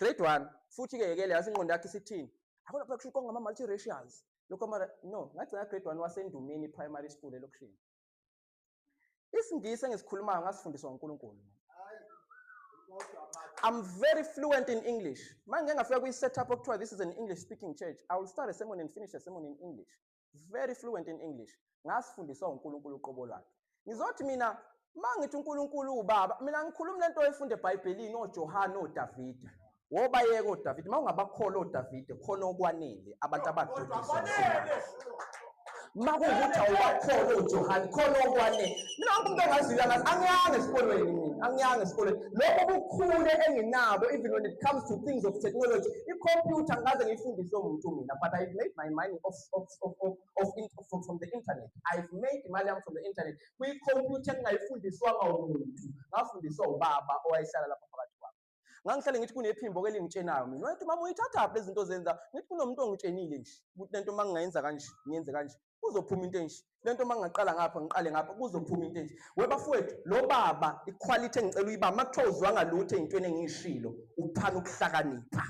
grade 1 futhi ke yekele yasingqondo yakhe isithini akona phela kusho konke ama-multiracials lokho no ngagcina grade 1 wasendumeni primary school elokishini. Isingisi engisikhulumayo ngasifundiswa uNkulunkulu. I'm very fluent in English. Manje ngafika kwi-setup okuthiwa this is an English speaking church. I will start a sermon and finish a sermon in English. Very fluent in English. Ngasifundiswa uNkulunkulu uqobo lwakhe. Ngizothi mina mangithi uNkulunkulu ubaba, mina ngikhuluma lento oyifunde eBhayibhelini oJohane oDavide. Woba yeke oDavide, mawungabakholwa oDavide khona okwanele abantu abadodisa. Makuwukuthi awubakholwa uJohane khona okwanele. Mina umuntu ongaziyo angiyanga esikolweni mina, angiyanga esikolweni. Lokho kukhule enginabo even when it comes to things of technology. I-computer ngaze ngiyifundiswe umuntu mina, but I've made my money from the internet. I've made money from the internet. Kwi-computer engayifundiswanga umuntu, ngafundiswa ubaba owayehlala lapha phakathi kwami. Ngangihlale ngithi kunephimbo kelingitshenayo mina. Wathi mama uyithatha phi lezi zinto zenza? Ngithi kunomuntu ongitshenile nje. Ukuthi lento mangingayenza kanje, ngiyenze kanje. Kuzophuma into enje. Lento mangaqala ngapha ngiqale ngapha kuzophuma into enje. Webafowethu lo baba iquality engicela uyiba makuthozwanga lutho ezintweni engishilo uphana ukuhlakanipha.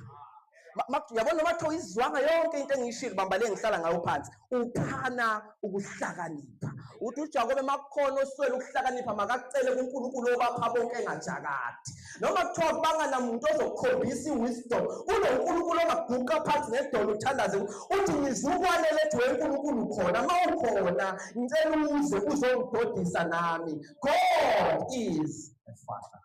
Yabona matho izwanga yonke into engishilo bamba le ngihlala ngayo phansi uphana ukuhlakanipha. Uthi uJakobe makukhono oswele ukuhlakanipha makakucele kuNkulunkulu obapha bonke engajakati. Noma kuthiwa kubanga namuntu ozokukhombisa iwisdom kunoNkulunkulu ongaguqa phansi nedolo uthandaze uthi ngizukwane lethu weNkulunkulu khona mawukhona ngicela uze uzongidodisa nami. God is a father.